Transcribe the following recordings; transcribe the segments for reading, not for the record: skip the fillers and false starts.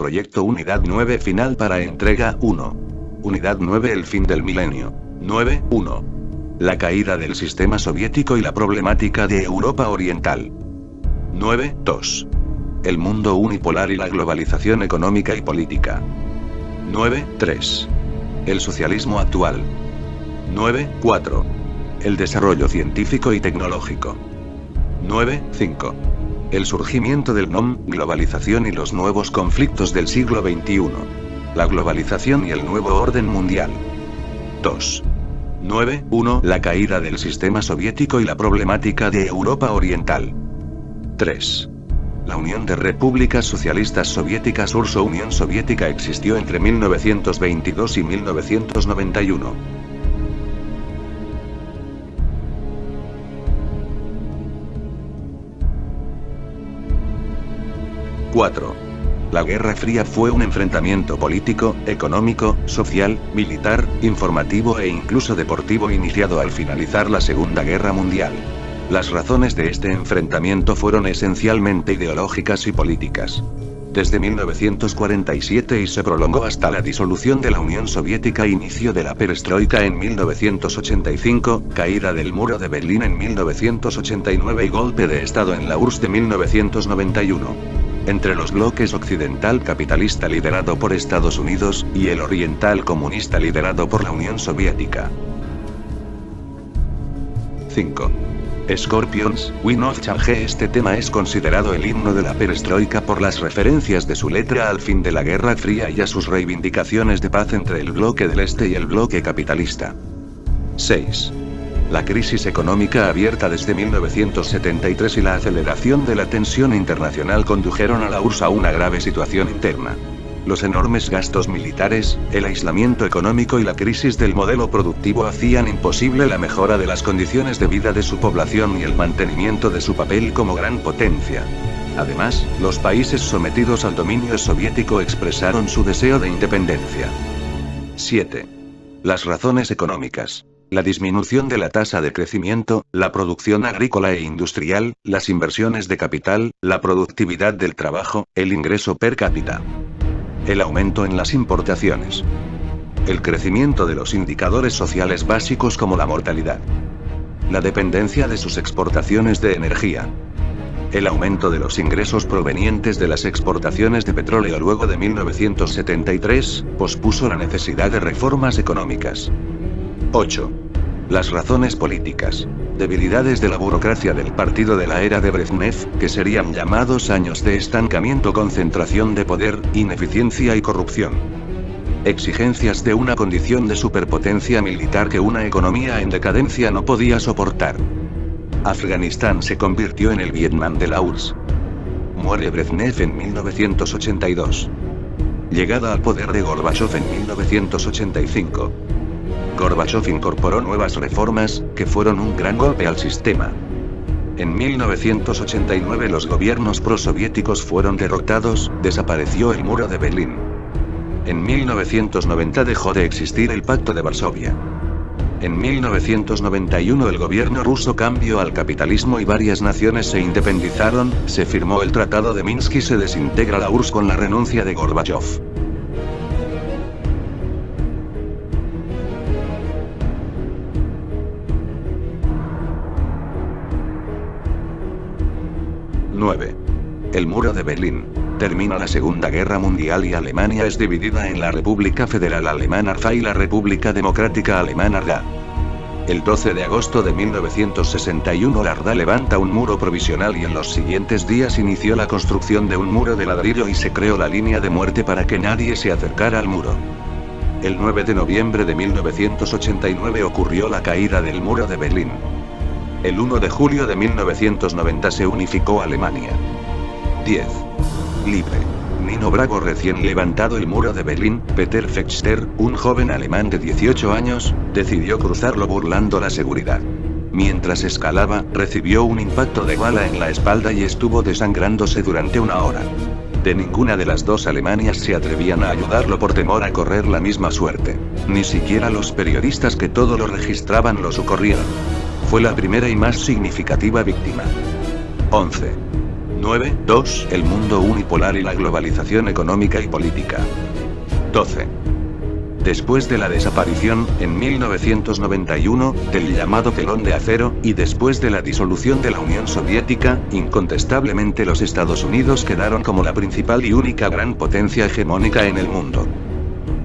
Proyecto Unidad 9 final para entrega 1. Unidad 9 el fin del milenio. 9.1. La caída del sistema soviético y la problemática de Europa Oriental. 9.2. El mundo unipolar y la globalización económica y política. 9.3. El socialismo actual. 9.4. El desarrollo científico y tecnológico. 9.5. El surgimiento del NOM, globalización y los nuevos conflictos del siglo XXI. La globalización y el nuevo orden mundial. 2. 9.1. La caída del sistema soviético y la problemática de Europa Oriental. 3. La Unión de Repúblicas Socialistas Soviéticas URSO Unión Soviética existió entre 1922 y 1991. 4. La Guerra Fría fue un enfrentamiento político, económico, social, militar, informativo e incluso deportivo iniciado al finalizar la Segunda Guerra Mundial. Las razones de este enfrentamiento fueron esencialmente ideológicas y políticas. Desde 1947 y se prolongó hasta la disolución de la Unión Soviética, inicio de la perestroika en 1985, caída del muro de Berlín en 1989 y golpe de Estado en la URSS de 1991. Entre los bloques occidental capitalista liderado por Estados Unidos, y el oriental comunista liderado por la Unión Soviética. 5. Scorpions, Wind of Change. Este tema es considerado el himno de la perestroika por las referencias de su letra al fin de la Guerra Fría y a sus reivindicaciones de paz entre el bloque del Este y el bloque capitalista. 6. La crisis económica abierta desde 1973 y la aceleración de la tensión internacional condujeron a la URSS a una grave situación interna. Los enormes gastos militares, el aislamiento económico y la crisis del modelo productivo hacían imposible la mejora de las condiciones de vida de su población y el mantenimiento de su papel como gran potencia. Además, los países sometidos al dominio soviético expresaron su deseo de independencia. 7. Las razones económicas. La disminución de la tasa de crecimiento, la producción agrícola e industrial, las inversiones de capital, la productividad del trabajo, el ingreso per cápita. El aumento en las importaciones. El crecimiento de los indicadores sociales básicos como la mortalidad. La dependencia de sus exportaciones de energía. El aumento de los ingresos provenientes de las exportaciones de petróleo luego de 1973, pospuso la necesidad de reformas económicas. 8. Las razones políticas. Debilidades de la burocracia del partido de la era de Brezhnev, que serían llamados años de estancamiento, concentración de poder, ineficiencia y corrupción. Exigencias de una condición de superpotencia militar que una economía en decadencia no podía soportar. Afganistán se convirtió en el Vietnam de la URSS. Muere Brezhnev en 1982. Llegada al poder de Gorbachov en 1985. Gorbachov incorporó nuevas reformas, que fueron un gran golpe al sistema. En 1989 los gobiernos prosoviéticos fueron derrotados, desapareció el muro de Berlín. En 1990 dejó de existir el Pacto de Varsovia. En 1991 el gobierno ruso cambió al capitalismo y varias naciones se independizaron, se firmó el Tratado de Minsk y se desintegra la URSS con la renuncia de Gorbachov. El muro de Berlín. Termina la Segunda Guerra Mundial y Alemania es dividida en la República Federal Alemana RFA y la República Democrática Alemana RDA. El 12 de agosto de 1961 la RDA levanta un muro provisional y en los siguientes días inició la construcción de un muro de ladrillo y se creó la línea de muerte para que nadie se acercara al muro. El 9 de noviembre de 1989 ocurrió la caída del muro de Berlín. El 1 de julio de 1990 se unificó Alemania. 10. Libre. Nino Bravo. Recién levantado el muro de Berlín, Peter Fechter, un joven alemán de 18 años, decidió cruzarlo burlando la seguridad. Mientras escalaba, recibió un impacto de bala en la espalda y estuvo desangrándose durante una hora. De ninguna de las dos Alemanias se atrevían a ayudarlo por temor a correr la misma suerte. Ni siquiera los periodistas que todo lo registraban lo socorrieron. Fue la primera y más significativa víctima. 11. 9.2. El mundo unipolar y la globalización económica y política. 12. Después de la desaparición, en 1991, del llamado telón de acero, y después de la disolución de la Unión Soviética, incontestablemente los Estados Unidos quedaron como la principal y única gran potencia hegemónica en el mundo.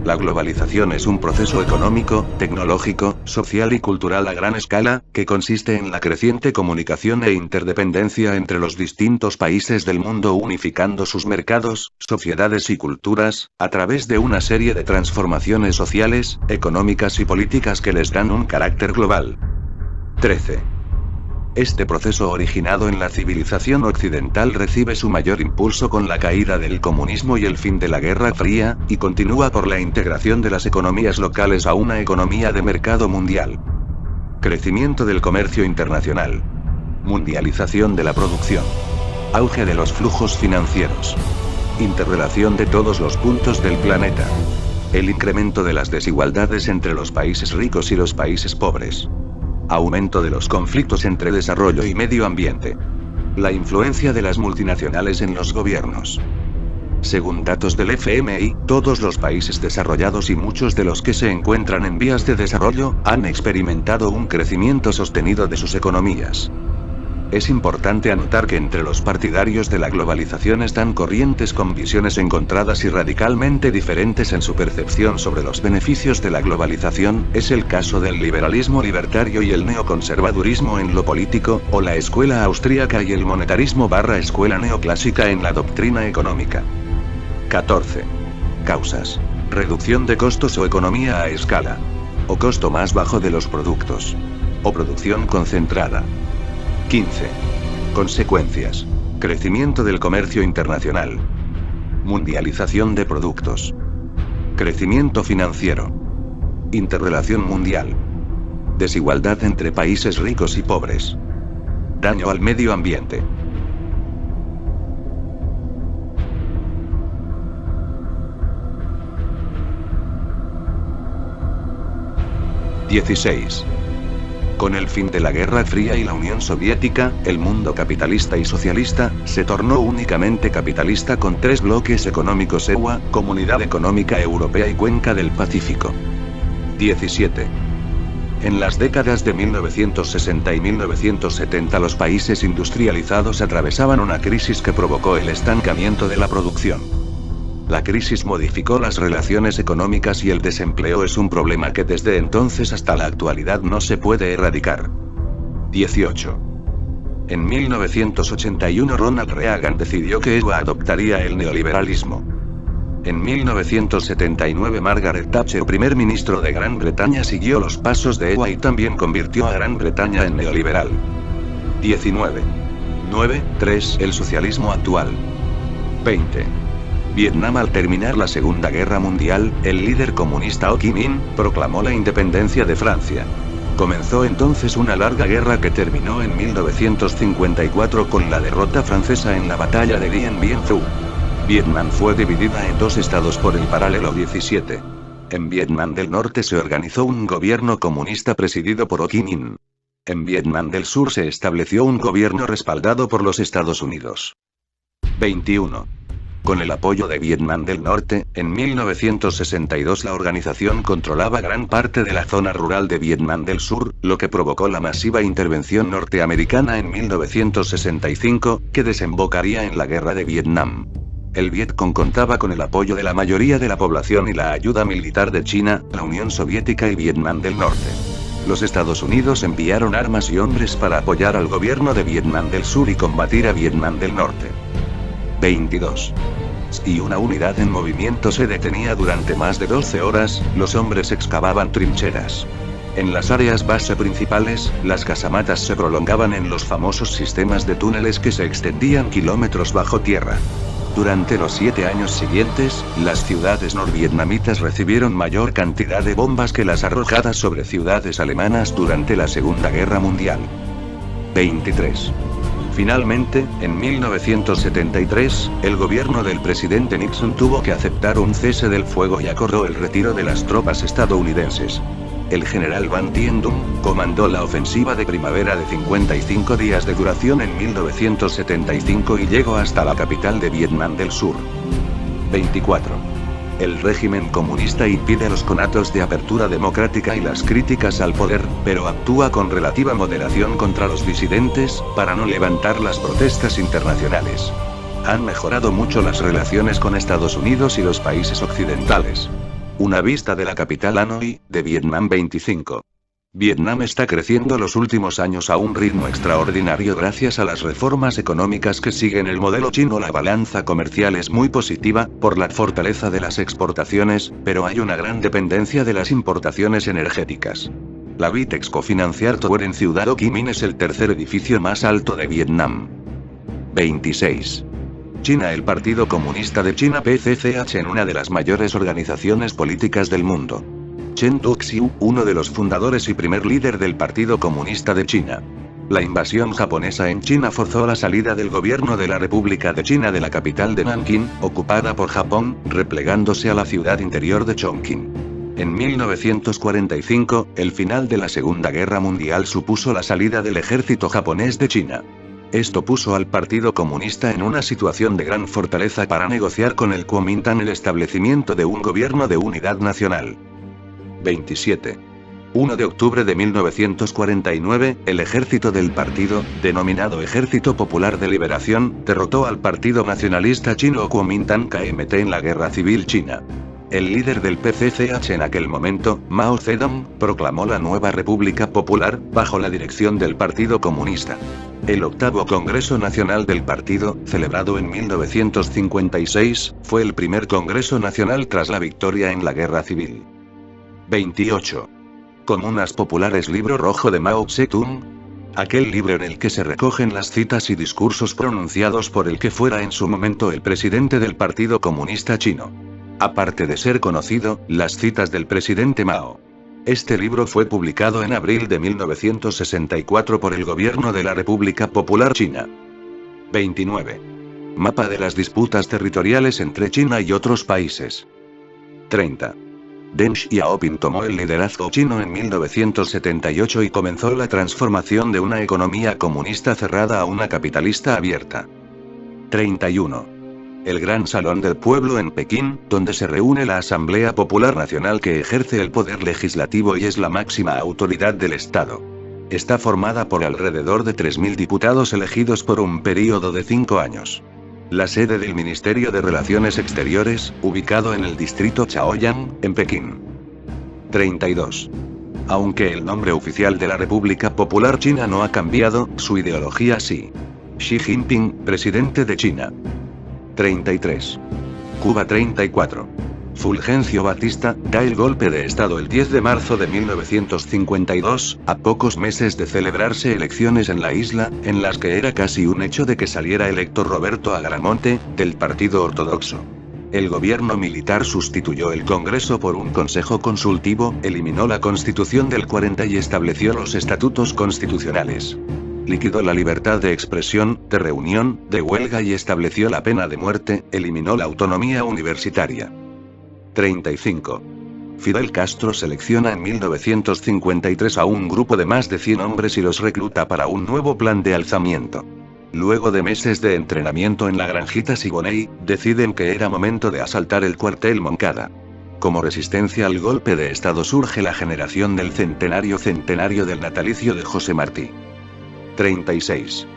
La globalización es un proceso económico, tecnológico, social y cultural a gran escala, que consiste en la creciente comunicación e interdependencia entre los distintos países del mundo unificando sus mercados, sociedades y culturas, a través de una serie de transformaciones sociales, económicas y políticas que les dan un carácter global. 13. Este proceso originado en la civilización occidental recibe su mayor impulso con la caída del comunismo y el fin de la Guerra Fría, y continúa por la integración de las economías locales a una economía de mercado mundial. Crecimiento del comercio internacional. Mundialización de la producción. Auge de los flujos financieros. Interrelación de todos los puntos del planeta. El incremento de las desigualdades entre los países ricos y los países pobres. Aumento de los conflictos entre desarrollo y medio ambiente. La influencia de las multinacionales en los gobiernos. Según datos del FMI, todos los países desarrollados y muchos de los que se encuentran en vías de desarrollo, han experimentado un crecimiento sostenido de sus economías. Es importante anotar que entre los partidarios de la globalización están corrientes con visiones encontradas y radicalmente diferentes en su percepción sobre los beneficios de la globalización. Es el caso del liberalismo libertario y el neoconservadurismo en lo político, o la escuela austríaca y el monetarismo / escuela neoclásica en la doctrina económica. 14. Causas. Reducción de costos o economía a escala. O costo más bajo de los productos. O producción concentrada. 15. Consecuencias. Crecimiento del comercio internacional. Mundialización de productos. Crecimiento financiero. Interrelación mundial. Desigualdad entre países ricos y pobres. Daño al medio ambiente. (16) Con el fin de la Guerra Fría y la Unión Soviética, el mundo capitalista y socialista, se tornó únicamente capitalista con tres bloques económicos: EUA, Comunidad Económica Europea y Cuenca del Pacífico. 17. En las décadas de 1960 y 1970 los países industrializados atravesaban una crisis que provocó el estancamiento de la producción. La crisis modificó las relaciones económicas y el desempleo es un problema que desde entonces hasta la actualidad no se puede erradicar. 18. En 1981 Ronald Reagan decidió que EUA adoptaría el neoliberalismo. En 1979 Margaret Thatcher, primer ministro de Gran Bretaña, siguió los pasos de EUA y también convirtió a Gran Bretaña en neoliberal. 19. 9.3 El socialismo actual. 20. Vietnam. Al terminar la Segunda Guerra Mundial, el líder comunista Ho Chi Minh proclamó la independencia de Francia. Comenzó entonces una larga guerra que terminó en 1954 con la derrota francesa en la batalla de Dien Bien Phu. Vietnam fue dividida en dos estados por el paralelo 17. En Vietnam del Norte se organizó un gobierno comunista presidido por Ho Chi Minh. En Vietnam del Sur se estableció un gobierno respaldado por los Estados Unidos. 21. Con el apoyo de Vietnam del Norte, en 1962 la organización controlaba gran parte de la zona rural de Vietnam del Sur, lo que provocó la masiva intervención norteamericana en 1965, que desembocaría en la Guerra de Vietnam. El Vietcong contaba con el apoyo de la mayoría de la población y la ayuda militar de China, la Unión Soviética y Vietnam del Norte. Los Estados Unidos enviaron armas y hombres para apoyar al gobierno de Vietnam del Sur y combatir a Vietnam del Norte. 22. Si una unidad en movimiento se detenía durante más de 12 horas, los hombres excavaban trincheras. En las áreas base principales, las casamatas se prolongaban en los famosos sistemas de túneles que se extendían kilómetros bajo tierra. Durante los 7 años siguientes, las ciudades norvietnamitas recibieron mayor cantidad de bombas que las arrojadas sobre ciudades alemanas durante la Segunda Guerra Mundial. 23. Finalmente, en 1973, el gobierno del presidente Nixon tuvo que aceptar un cese del fuego y acordó el retiro de las tropas estadounidenses. El general Van Tien Dung comandó la ofensiva de primavera de 55 días de duración en 1975 y llegó hasta la capital de Vietnam del Sur. 24. El régimen comunista impide los conatos de apertura democrática y las críticas al poder, pero actúa con relativa moderación contra los disidentes, para no levantar las protestas internacionales. Han mejorado mucho las relaciones con Estados Unidos y los países occidentales. Una vista de la capital Hanoi, de Vietnam. 25. Vietnam está creciendo los últimos años a un ritmo extraordinario gracias a las reformas económicas que siguen el modelo chino. La balanza comercial es muy positiva, por la fortaleza de las exportaciones, pero hay una gran dependencia de las importaciones energéticas. La Bitexco Financial Tower en Ciudad Ho Chi Minh es el tercer edificio más alto de Vietnam. 26. China. El Partido Comunista de China PCCH en una de las mayores organizaciones políticas del mundo. Chen Duxiu, uno de los fundadores y primer líder del Partido Comunista de China. La invasión japonesa en China forzó la salida del gobierno de la República de China de la capital de Nankín, ocupada por Japón, replegándose a la ciudad interior de Chongqing. En 1945, el final de la Segunda Guerra Mundial supuso la salida del ejército japonés de China. Esto puso al Partido Comunista en una situación de gran fortaleza para negociar con el Kuomintang el establecimiento de un gobierno de unidad nacional. 27. 1 de octubre de 1949, el ejército del partido, denominado Ejército Popular de Liberación, derrotó al Partido Nacionalista Chino Kuomintang KMT en la Guerra Civil China. El líder del PCCH en aquel momento, Mao Zedong, proclamó la nueva República Popular, bajo la dirección del Partido Comunista. El octavo Congreso Nacional del Partido, celebrado en 1956, fue el primer Congreso Nacional tras la victoria en la Guerra Civil. 28. Comunas Populares. Libro rojo de Mao Zedong. Aquel libro en el que se recogen las citas y discursos pronunciados por el que fuera en su momento el presidente del Partido Comunista Chino. Aparte de ser conocido, las citas del presidente Mao. Este libro fue publicado en abril de 1964 por el gobierno de la República Popular China. 29. Mapa de las disputas territoriales entre China y otros países. 30. Deng Xiaoping tomó el liderazgo chino en 1978 y comenzó la transformación de una economía comunista cerrada a una capitalista abierta. 31. El Gran Salón del Pueblo en Pekín, donde se reúne la Asamblea Popular Nacional que ejerce el poder legislativo y es la máxima autoridad del Estado. Está formada por alrededor de 3.000 diputados elegidos por un período de 5 años. La sede del Ministerio de Relaciones Exteriores, ubicado en el distrito Chaoyang, en Pekín. 32. Aunque el nombre oficial de la República Popular China no ha cambiado, su ideología sí. Xi Jinping, presidente de China. 33. Cuba. 34. Fulgencio Batista, da el golpe de Estado el 10 de marzo de 1952, a pocos meses de celebrarse elecciones en la isla, en las que era casi un hecho de que saliera electo Roberto Agramonte, del Partido Ortodoxo. El gobierno militar sustituyó el Congreso por un Consejo Consultivo, eliminó la Constitución del 40 y estableció los estatutos constitucionales. Liquidó la libertad de expresión, de reunión, de huelga y estableció la pena de muerte, eliminó la autonomía universitaria. 35. Fidel Castro selecciona en 1953 a un grupo de más de 100 hombres y los recluta para un nuevo plan de alzamiento. Luego de meses de entrenamiento en la granjita Siboney, deciden que era momento de asaltar el cuartel Moncada. Como resistencia al golpe de Estado surge la generación del centenario del natalicio de José Martí. 36.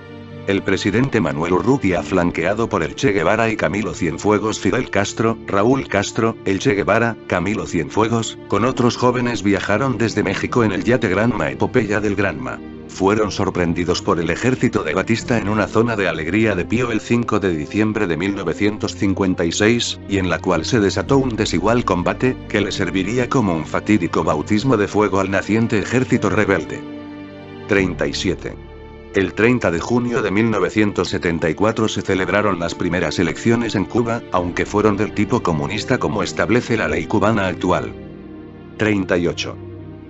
El presidente Manuel Urrutia, flanqueado por el Che Guevara y Camilo Cienfuegos, Fidel Castro, Raúl Castro, el Che Guevara, Camilo Cienfuegos, con otros jóvenes viajaron desde México en el yate Granma Epopeya del Granma. Fueron sorprendidos por el ejército de Batista en una zona de Alegría de Pío el 5 de diciembre de 1956, y en la cual se desató un desigual combate, que le serviría como un fatídico bautismo de fuego al naciente ejército rebelde. 37. El 30 de junio de 1974 se celebraron las primeras elecciones en Cuba, aunque fueron del tipo comunista como establece la ley cubana actual. 38.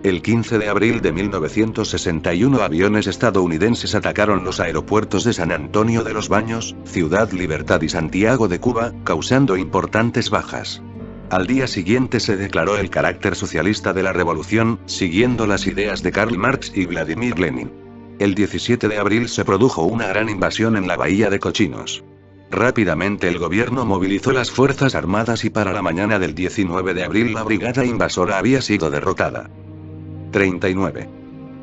El 15 de abril de 1961 aviones estadounidenses atacaron los aeropuertos de San Antonio de los Baños, Ciudad Libertad y Santiago de Cuba, causando importantes bajas. Al día siguiente se declaró el carácter socialista de la revolución, siguiendo las ideas de Karl Marx y Vladimir Lenin. El 17 de abril se produjo una gran invasión en la Bahía de Cochinos. Rápidamente el gobierno movilizó las fuerzas armadas y para la mañana del 19 de abril la brigada invasora había sido derrotada. 39.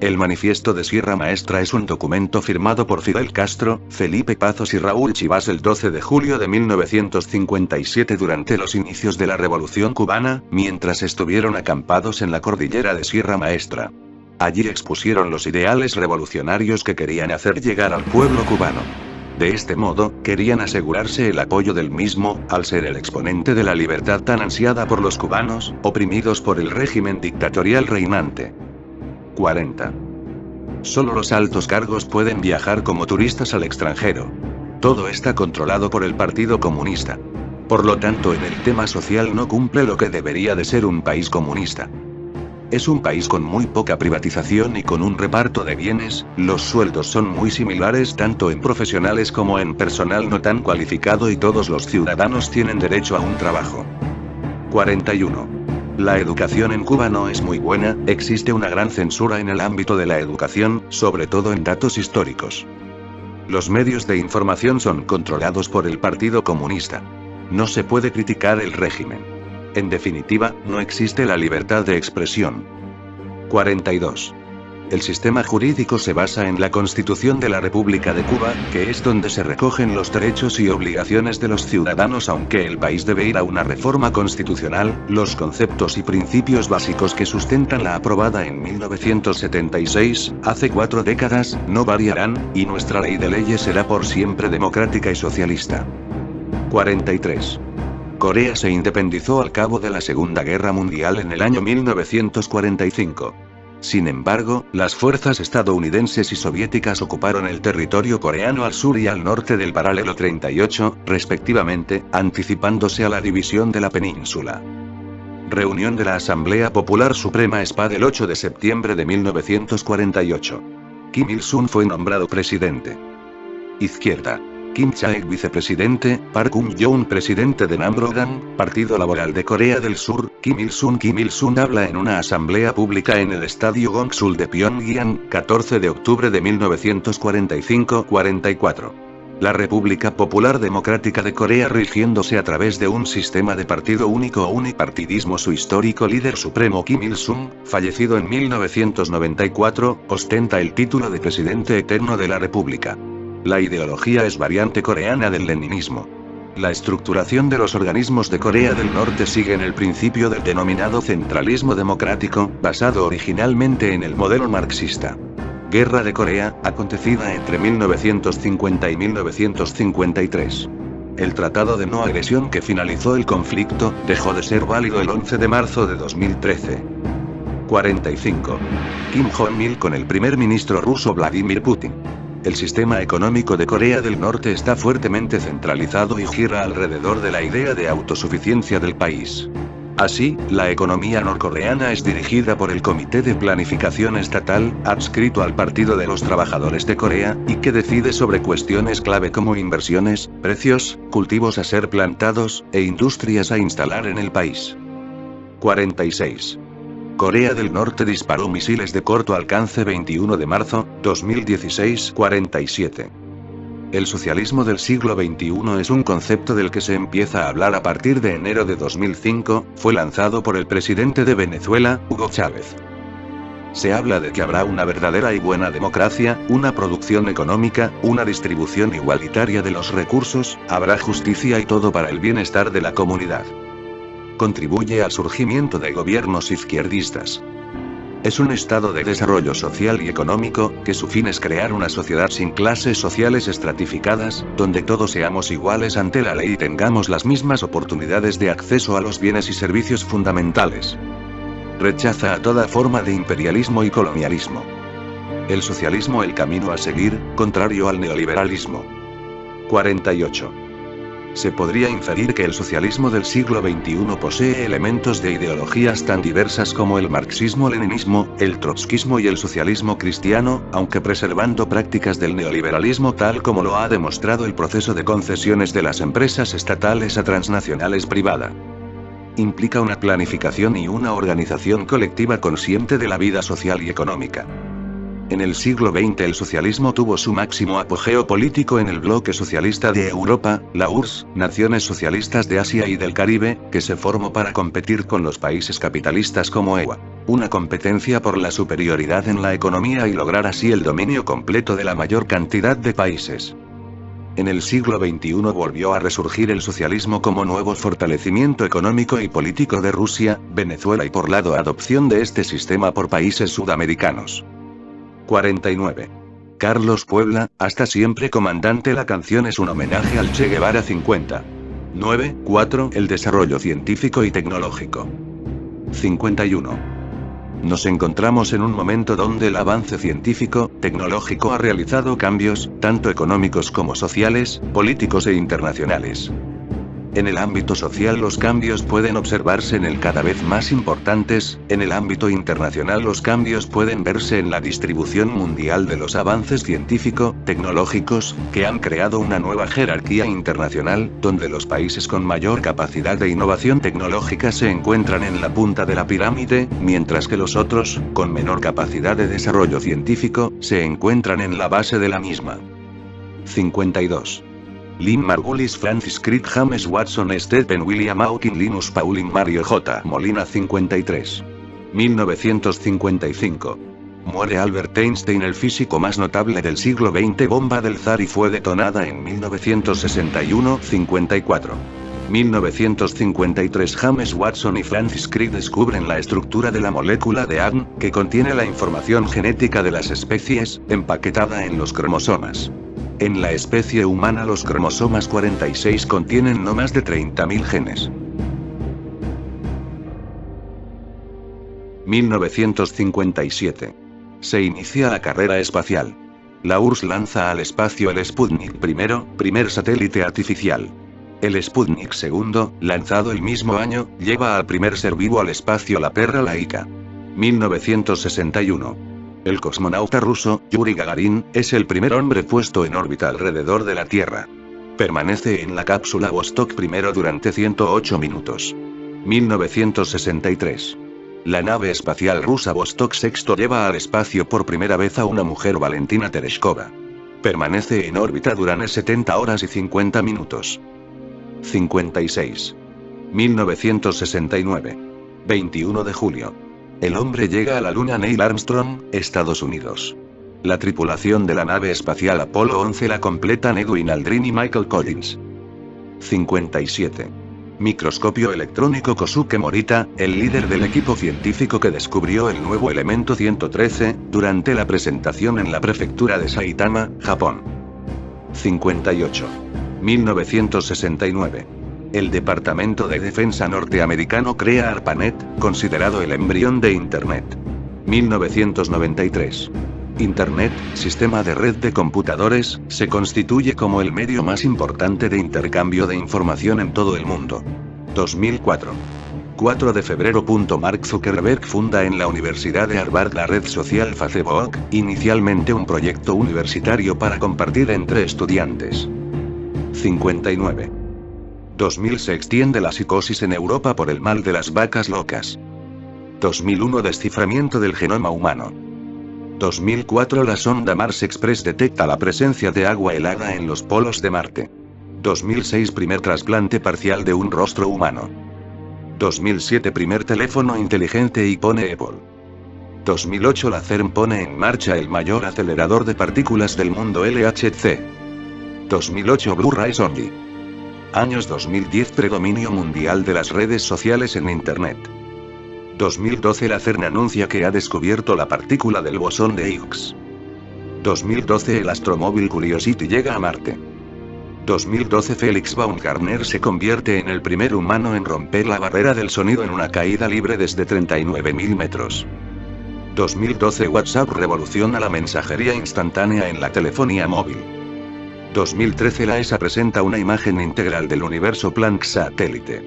El Manifiesto de Sierra Maestra es un documento firmado por Fidel Castro, Felipe Pazos y Raúl Chivas el 12 de julio de 1957 durante los inicios de la Revolución Cubana, mientras estuvieron acampados en la cordillera de Sierra Maestra. Allí expusieron los ideales revolucionarios que querían hacer llegar al pueblo cubano. De este modo, querían asegurarse el apoyo del mismo, al ser el exponente de la libertad tan ansiada por los cubanos, oprimidos por el régimen dictatorial reinante. 40. Solo los altos cargos pueden viajar como turistas al extranjero. Todo está controlado por el Partido Comunista. Por lo tanto, en el tema social no cumple lo que debería de ser un país comunista. Es un país con muy poca privatización y con un reparto de bienes, los sueldos son muy similares tanto en profesionales como en personal no tan cualificado y todos los ciudadanos tienen derecho a un trabajo. 41. La educación en Cuba no es muy buena, existe una gran censura en el ámbito de la educación, sobre todo en datos históricos. Los medios de información son controlados por el Partido Comunista. No se puede criticar el régimen. En definitiva, no existe la libertad de expresión. 42. El sistema jurídico se basa en la Constitución de la República de Cuba, que es donde se recogen los derechos y obligaciones de los ciudadanos. Aunque el país debe ir a una reforma constitucional, los conceptos y principios básicos que sustentan la aprobada en 1976, hace 4 décadas, no variarán, y nuestra ley de leyes será por siempre democrática y socialista. 43. Corea se independizó al cabo de la Segunda Guerra Mundial en el año 1945. Sin embargo, las fuerzas estadounidenses y soviéticas ocuparon el territorio coreano al sur y al norte del paralelo 38, respectivamente, anticipándose a la división de la península. Reunión de la Asamblea Popular Suprema SPA del 8 de septiembre de 1948. Kim Il-sung fue nombrado presidente. Izquierda. Kim Chaek vicepresidente, Park Geun-hye presidente de Nam-Brogan, Partido Laboral de Corea del Sur. Kim Il-sung habla en una asamblea pública en el estadio Gongsul de Pyongyang, 14 de octubre de 1945-44. La República Popular Democrática de Corea rigiéndose a través de un sistema de partido único o unipartidismo. Su histórico líder supremo Kim Il-sung, fallecido en 1994, ostenta el título de presidente eterno de la República. La ideología es variante coreana del leninismo. La estructuración de los organismos de Corea del Norte sigue en el principio del denominado centralismo democrático, basado originalmente en el modelo marxista. Guerra de Corea, acontecida entre 1950 y 1953. El Tratado de No Agresión que finalizó el conflicto, dejó de ser válido el 11 de marzo de 2013. 45. Kim Jong-il con el primer ministro ruso Vladimir Putin. El sistema económico de Corea del Norte está fuertemente centralizado y gira alrededor de la idea de autosuficiencia del país. Así, la economía norcoreana es dirigida por el Comité de Planificación Estatal, adscrito al Partido de los Trabajadores de Corea, y que decide sobre cuestiones clave como inversiones, precios, cultivos a ser plantados, e industrias a instalar en el país. 46. Corea del Norte disparó misiles de corto alcance 21 de marzo, 2016, 47. El socialismo del siglo XXI es un concepto del que se empieza a hablar a partir de enero de 2005, fue lanzado por el presidente de Venezuela, Hugo Chávez. Se habla de que habrá una verdadera y buena democracia, una producción económica, una distribución igualitaria de los recursos, habrá justicia y todo para el bienestar de la comunidad. Contribuye al surgimiento de gobiernos izquierdistas. Es un estado de desarrollo social y económico, que su fin es crear una sociedad sin clases sociales estratificadas, donde todos seamos iguales ante la ley y tengamos las mismas oportunidades de acceso a los bienes y servicios fundamentales. Rechaza a toda forma de imperialismo y colonialismo. El socialismo el camino a seguir, contrario al neoliberalismo. 48. Se podría inferir que el socialismo del siglo XXI posee elementos de ideologías tan diversas como el marxismo-leninismo, el trotskismo y el socialismo cristiano, aunque preservando prácticas del neoliberalismo tal como lo ha demostrado el proceso de concesiones de las empresas estatales a transnacionales privada. Implica una planificación y una organización colectiva consciente de la vida social y económica. En el siglo XX el socialismo tuvo su máximo apogeo político en el bloque socialista de Europa, la URSS, naciones socialistas de Asia y del Caribe, que se formó para competir con los países capitalistas como EUA. Una competencia por la superioridad en la economía y lograr así el dominio completo de la mayor cantidad de países. En el siglo XXI volvió a resurgir el socialismo como nuevo fortalecimiento económico y político de Rusia, Venezuela y por lado adopción de este sistema por países sudamericanos. 49. Carlos Puebla, hasta siempre comandante. La canción es un homenaje al Che Guevara. 50. 4. El desarrollo científico y tecnológico. 51. Nos encontramos en un momento donde el avance científico, tecnológico ha realizado cambios, tanto económicos como sociales, políticos e internacionales. En el ámbito social los cambios pueden observarse en el cada vez más importantes, en el ámbito internacional los cambios pueden verse en la distribución mundial de los avances científico-tecnológicos, que han creado una nueva jerarquía internacional, donde los países con mayor capacidad de innovación tecnológica se encuentran en la punta de la pirámide, mientras que los otros, con menor capacidad de desarrollo científico, se encuentran en la base de la misma. 52. Lynn Margulis, Francis Crick, James Watson, Stephen William Hawking, Linus Pauling, Mario J. Molina. 53. 1955. Muere Albert Einstein, el físico más notable del siglo XX. Bomba del zar y fue detonada en 1961. 54. 1953. James Watson y Francis Crick descubren la estructura de la molécula de ADN, que contiene la información genética de las especies, empaquetada en los cromosomas. En la especie humana los cromosomas 46 contienen no más de 30.000 genes. 1957. Se inicia la carrera espacial. La URSS lanza al espacio el Sputnik I, primer satélite artificial. El Sputnik II, lanzado el mismo año, lleva al primer ser vivo al espacio, la perra Laika. 1961. El cosmonauta ruso, Yuri Gagarin, es el primer hombre puesto en órbita alrededor de la Tierra. Permanece en la cápsula Vostok I durante 108 minutos. 1963. La nave espacial rusa Vostok 6 lleva al espacio por primera vez a una mujer, Valentina Tereshkova. Permanece en órbita durante 70 horas y 50 minutos. 56. 1969. 21 de julio. El hombre llega a la Luna. Neil Armstrong, Estados Unidos. La tripulación de la nave espacial Apolo 11 la completan Edwin Aldrin y Michael Collins. 57. Microscopio electrónico. Kosuke Morita, el líder del equipo científico que descubrió el nuevo elemento 113, durante la presentación en la prefectura de Saitama, Japón. 58. 1969. El Departamento de Defensa norteamericano crea ARPANET, considerado el embrión de Internet. 1993. Internet, sistema de red de computadores, se constituye como el medio más importante de intercambio de información en todo el mundo. 2004. 4 de febrero. Mark Zuckerberg funda en la Universidad de Harvard la red social Facebook, inicialmente un proyecto universitario para compartir entre estudiantes. 59. 2000 se extiende la psicosis en Europa por el mal de las vacas locas. 2001 desciframiento del genoma humano. 2004 la sonda Mars Express detecta la presencia de agua helada en los polos de Marte. 2006 primer trasplante parcial de un rostro humano. 2007 primer teléfono inteligente y pone Apple. 2008 la CERN pone en marcha el mayor acelerador de partículas del mundo, LHC. 2008 Blu-ray Only. Años 2010 predominio mundial de las redes sociales en Internet. 2012 la CERN anuncia que ha descubierto la partícula del bosón de Higgs. 2012 el astromóvil Curiosity llega a Marte. 2012 Felix Baumgartner se convierte en el primer humano en romper la barrera del sonido en una caída libre desde 39.000 metros. 2012 WhatsApp revoluciona la mensajería instantánea en la telefonía móvil. 2013 la ESA presenta una imagen integral del universo Planck satélite.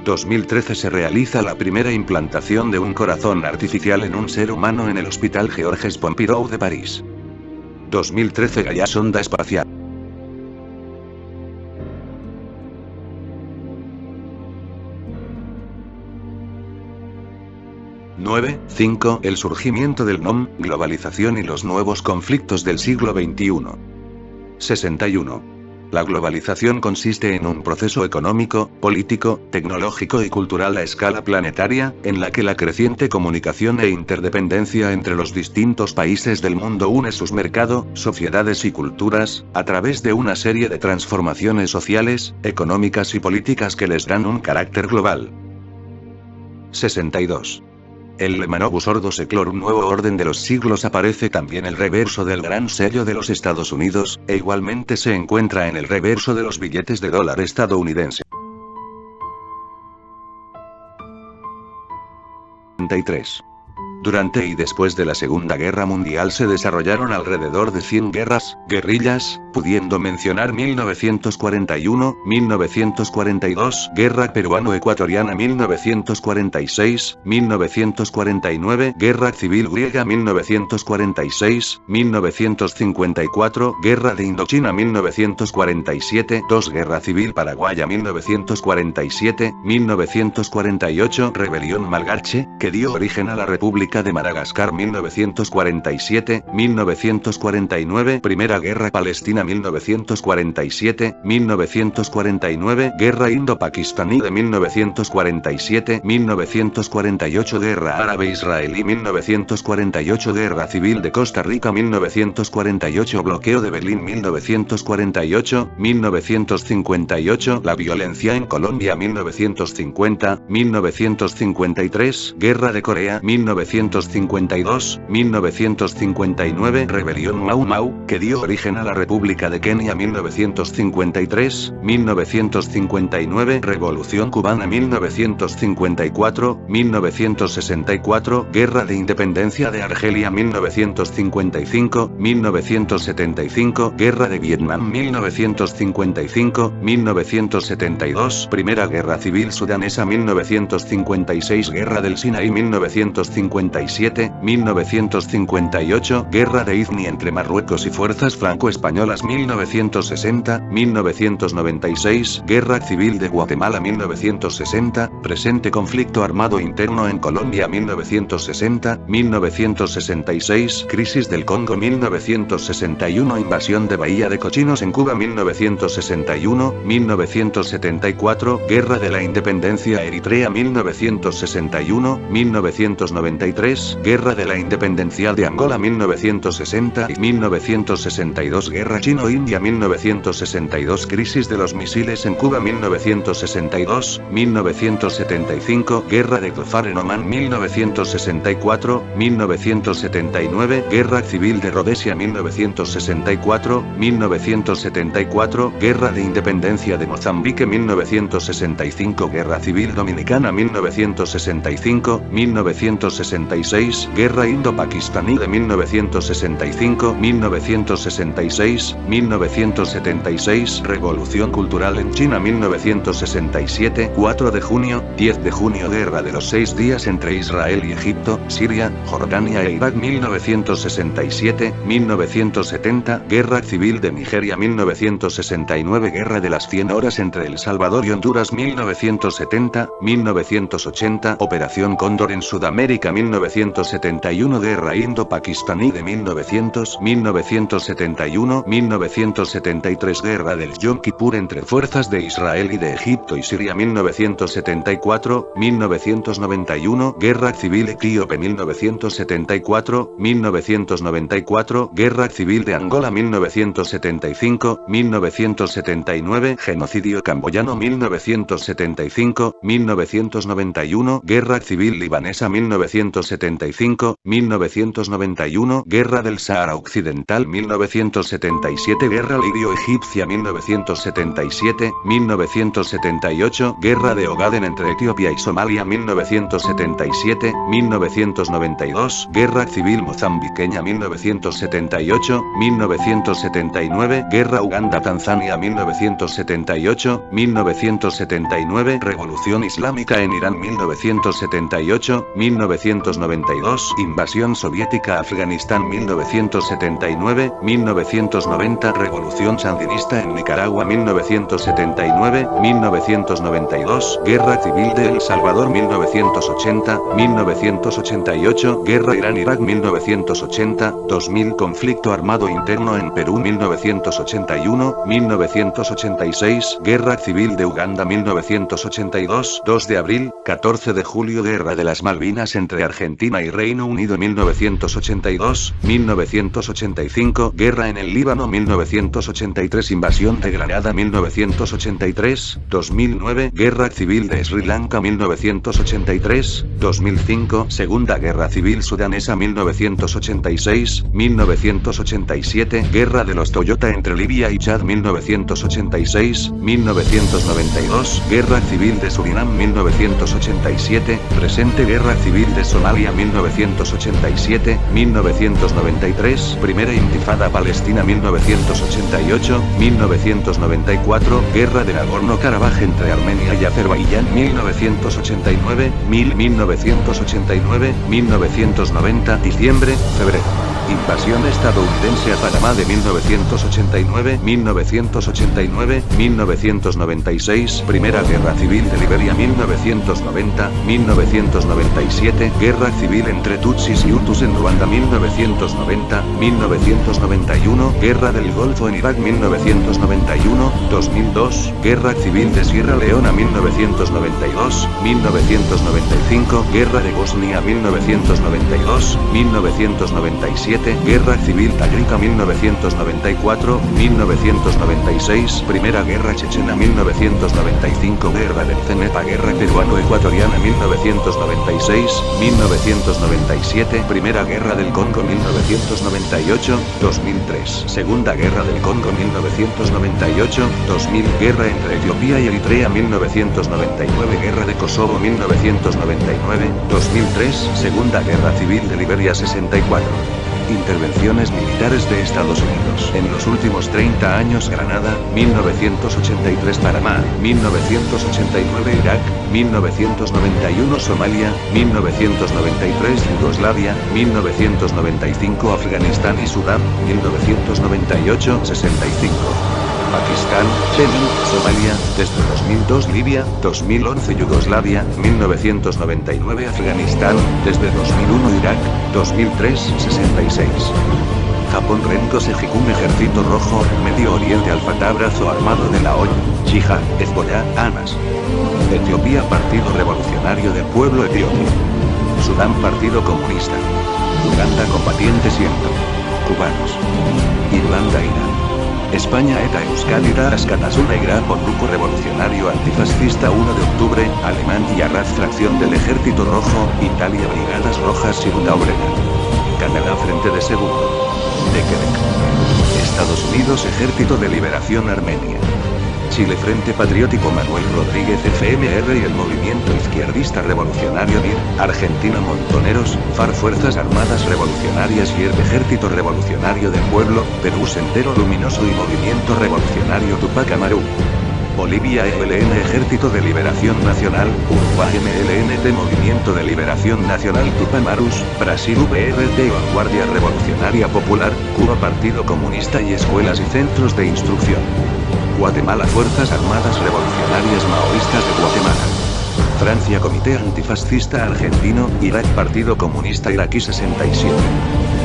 2013 se realiza la primera implantación de un corazón artificial en un ser humano en el Hospital Georges Pompidou de París. 2013 Gaia sonda espacial. 9.5 El surgimiento del NOM, globalización y los nuevos conflictos del siglo XXI. 61. La globalización consiste en un proceso económico, político, tecnológico y cultural a escala planetaria, en la que la creciente comunicación e interdependencia entre los distintos países del mundo une sus mercados, sociedades y culturas, a través de una serie de transformaciones sociales, económicas y políticas que les dan un carácter global. 62. El Lemanobus Ordo Seclorum Nuevo Orden de los Siglos aparece también el reverso del Gran Sello de los Estados Unidos, e igualmente se encuentra en el reverso de los billetes de dólar estadounidense. 63. Durante y después de la Segunda Guerra Mundial se desarrollaron alrededor de 100 guerrillas, pudiendo mencionar 1941, 1942, Guerra Peruano-Ecuatoriana 1946, 1949, Guerra Civil Griega 1946, 1954, Guerra de Indochina 1947, Guerra Civil Paraguaya 1947, 1948, Rebelión Malgache, que dio origen a la República de Madagascar 1947, 1949, Primera Guerra Palestina 1947, 1949, Guerra Indo-Pakistaní de 1947, 1948, Guerra Árabe-Israelí 1948, Guerra Civil de Costa Rica 1948, Bloqueo de Berlín 1948, 1958, La violencia en Colombia 1950, 1953, Guerra de Corea 1952, 1959, Rebelión Mau Mau, que dio origen a la República de Kenia 1953, 1959, Revolución Cubana 1954, 1964, Guerra de Independencia de Argelia 1955, 1975, Guerra de Vietnam 1955, 1972, Primera Guerra Civil Sudanesa 1956, Guerra del Sinaí 1957, 1958, Guerra de Ifni entre Marruecos y fuerzas franco-españolas 1960, 1996, Guerra Civil de Guatemala 1960, presente conflicto armado interno en Colombia 1960, 1966, Crisis del Congo 1961, Invasión de Bahía de Cochinos en Cuba 1961, 1974, Guerra de la Independencia Eritrea 1961, 1993, Guerra de la Independencia de Angola 1960 y 1962, Guerra Chino-India 1962, Crisis de los misiles en Cuba 1962, 1975, Guerra de Dhofar en Omán 1964, 1979, Guerra Civil de Rhodesia 1964, 1974, Guerra de Independencia de Mozambique 1965, Guerra Civil Dominicana 1965, 1966, Guerra Indo-Pakistaní de 1965, 1966, 1976, Revolución Cultural en China 1967, 4 de junio, 10 de junio, Guerra de los 6 días entre Israel y Egipto, Siria, Jordania e Irak 1967, 1970, Guerra Civil de Nigeria 1969, Guerra de las 100 horas entre El Salvador y Honduras 1970, 1980, Operación Cóndor en Sudamérica 1971, Guerra Indo-Pakistaní de 1971, 1973, Guerra del Yom Kippur entre fuerzas de Israel y de Egipto y Siria 1974, 1991, Guerra Civil Etíope 1974, 1994, Guerra Civil de Angola 1975, 1979, Genocidio camboyano 1975, 1991, Guerra Civil libanesa 1975, 1991, Guerra del Sahara Occidental 1977, Guerra lirio-egipcia 1977, 1978, Guerra de Ogaden entre Etiopía y Somalia 1977, 1992, Guerra Civil mozambiqueña 1978, 1979, Guerra Uganda-Tanzania 1978, 1979, Revolución Islámica en Irán 1978, 1992, Invasión soviética a Afganistán 1979, 1990, 1990 Revolución Sandinista en Nicaragua 1979-1992 Guerra Civil de El Salvador 1980-1988 Guerra Irán-Irak 1980-2000 Conflicto armado interno en Perú 1981-1986 Guerra Civil de Uganda 1982 2 de abril, 14 de julio Guerra de las Malvinas entre Argentina y Reino Unido 1982-1985 Guerra en el Líbano 1983 Invasión de Granada 1983, 2009 Guerra Civil de Sri Lanka 1983, 2005 Segunda Guerra Civil Sudanesa 1986, 1987 Guerra de los Toyota entre Libia y Chad 1986, 1992 Guerra Civil de Surinam 1987, presente Guerra Civil de Somalia 1987, 1993 Primera Intifada Palestina 1988, 1994 Guerra de Nagorno-Karabaj entre Armenia y Azerbaiyán 1989, 1989, 1990 Diciembre, febrero Invasión estadounidense a Panamá de 1989, 1989, 1996 Primera Guerra Civil de Liberia 1990, 1997 Guerra Civil entre Tutsis y Hutus en Ruanda 1990, 1991 Guerra del Golfo en Irak 1991, 2002 Guerra Civil de Sierra Leona 1992, 1995 Guerra de Bosnia 1992, 1997 Guerra Civil Tagrika 1994, 1996 Primera Guerra Chechena 1995 Guerra del Cenepa Guerra Peruano-Ecuatoriana 1996, 1997 Primera Guerra del Congo 1998, 2003 Segunda Guerra del Congo 1998, 2000 Guerra entre Etiopía y Eritrea 1999 Guerra de Kosovo 1999, 2003 Segunda Guerra Civil de Liberia 64 Intervenciones militares de Estados Unidos. En los últimos 30 años Granada, 1983 Panamá, 1989 Irak, 1991 Somalia, 1993 Yugoslavia, 1995 Afganistán y Sudán, 1998 65. Pakistán, Yemen, Somalia, desde 2002 Libia, 2011 Yugoslavia, 1999 Afganistán, desde 2001 Irak, 2003 66. Japón Renko Sejikun Ejército Rojo, Medio Oriente Al-Fatah Brazo Armado de la ONU, Jihad, Hezbollah, Hamas. Etiopía Partido Revolucionario del Pueblo Etíope. Sudán Partido Comunista. Uganda Combatientes Siento. Cubanos. Irlanda Irán. España ETA Euskadi Daras Katasuna y Grapo Grupo Revolucionario Antifascista 1 de octubre, Alemán y Arraz Fracción del Ejército Rojo, Italia Brigadas Rojas Ciudad Obrera. Canadá Frente de Segundo. De Quebec. Estados Unidos Ejército de Liberación Armenia. Chile Frente Patriótico Manuel Rodríguez FMR y el Movimiento Izquierdista Revolucionario DIR, Argentina Montoneros, FARC Fuerzas Armadas Revolucionarias y el Ejército Revolucionario del Pueblo, Perú Sendero Luminoso y Movimiento Revolucionario Tupac Amaru. Bolivia ELN Ejército de Liberación Nacional, Uruguay MLNT Movimiento de Liberación Nacional Tupamaros, Brasil VRT Vanguardia Revolucionaria Popular, Cuba Partido Comunista y Escuelas y Centros de Instrucción. Guatemala Fuerzas Armadas Revolucionarias Maoístas de Guatemala. Francia Comité Antifascista Argentino, Irak Partido Comunista Iraquí 67.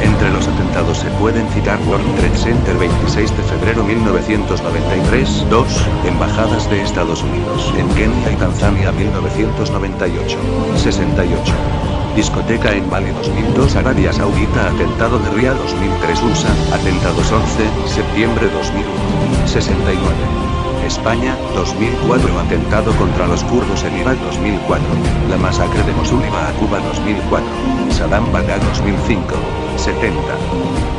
Entre los atentados se pueden citar World Trade Center 26 de febrero 1993, 2, Embajadas de Estados Unidos en Kenia y Tanzania 1998, 68. Discoteca en Bali 2002 Arabia Saudita Atentado de Riad 2003 USA, Atentados 11, septiembre 2001, 69. España, 2004 Atentado contra los kurdos en Irak 2004, la masacre de Mosul y Cuba 2004, Saddam Bagdad 2005, 70.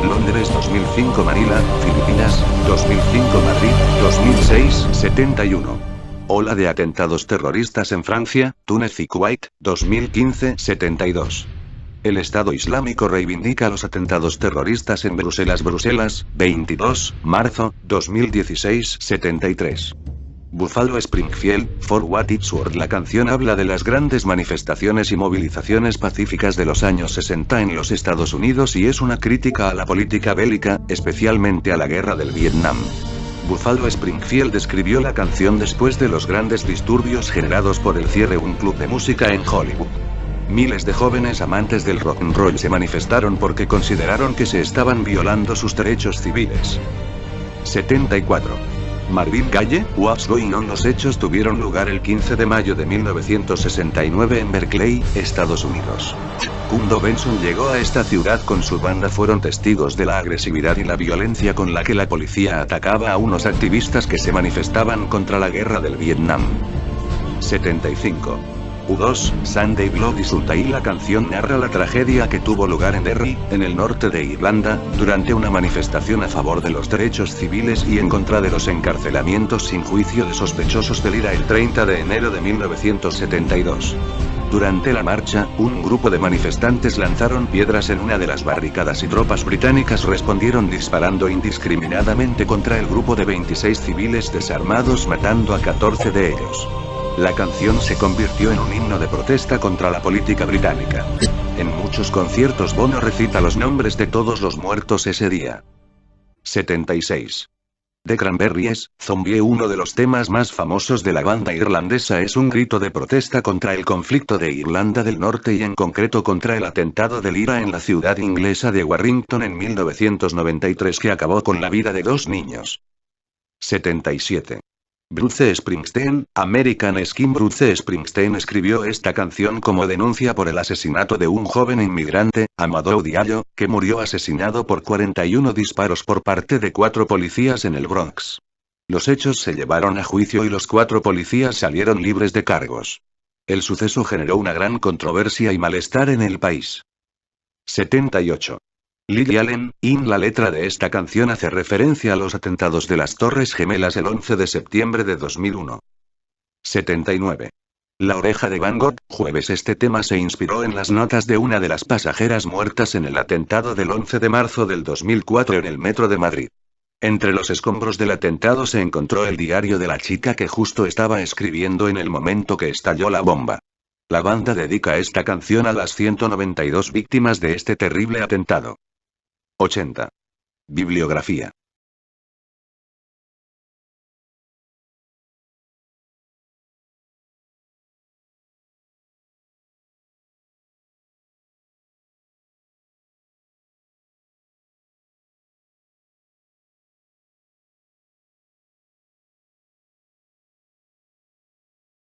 Londres 2005 Manila, Filipinas, 2005 Madrid, 2006, 71. Ola de atentados terroristas en Francia, Túnez y Kuwait, 2015, 72. El Estado Islámico reivindica los atentados terroristas en Bruselas, 22, marzo, 2016, 73. Buffalo Springfield, For What It's Worth. La canción habla de las grandes manifestaciones y movilizaciones pacíficas de los años 60 en los Estados Unidos y es una crítica a la política bélica, especialmente a la guerra del Vietnam. Buffalo Springfield escribió la canción después de los grandes disturbios generados por el cierre de un club de música en Hollywood. Miles de jóvenes amantes del rock and roll se manifestaron porque consideraron que se estaban violando sus derechos civiles. 74. Marvin Gaye, What's Going On. Los hechos tuvieron lugar el 15 de mayo de 1969 en Berkeley, Estados Unidos. Cuando Benson llegó a esta ciudad con su banda fueron testigos de la agresividad y la violencia con la que la policía atacaba a unos activistas que se manifestaban contra la guerra del Vietnam. 75. U2, Sunday Bloody Sunday. La canción narra la tragedia que tuvo lugar en Derry, en el norte de Irlanda, durante una manifestación a favor de los derechos civiles y en contra de los encarcelamientos sin juicio de sospechosos del IRA el 30 de enero de 1972. Durante la marcha, un grupo de manifestantes lanzaron piedras en una de las barricadas y tropas británicas respondieron disparando indiscriminadamente contra el grupo de 26 civiles desarmados matando a 14 de ellos. La canción se convirtió en un himno de protesta contra la política británica. En muchos conciertos Bono recita los nombres de todos los muertos ese día. 76. The Cranberries, Zombie. Uno de los temas más famosos de la banda irlandesa es un grito de protesta contra el conflicto de Irlanda del Norte y en concreto contra el atentado del IRA en la ciudad inglesa de Warrington en 1993 que acabó con la vida de 2 niños. 77. Bruce Springsteen, American Skin. Bruce Springsteen escribió esta canción como denuncia por el asesinato de un joven inmigrante, Amadou Diallo, que murió asesinado por 41 disparos por parte de 4 policías en el Bronx. Los hechos se llevaron a juicio y los 4 policías salieron libres de cargos. El suceso generó una gran controversia y malestar en el país. 78. Lily Allen, In. La letra de esta canción hace referencia a los atentados de las Torres Gemelas el 11 de septiembre de 2001. 79. La oreja de Van Gogh, Jueves. Este tema se inspiró en las notas de una de las pasajeras muertas en el atentado del 11 de marzo del 2004 en el metro de Madrid. Entre los escombros del atentado se encontró el diario de la chica que justo estaba escribiendo en el momento que estalló la bomba. La banda dedica esta canción a las 192 víctimas de este terrible atentado. 80. Bibliografía.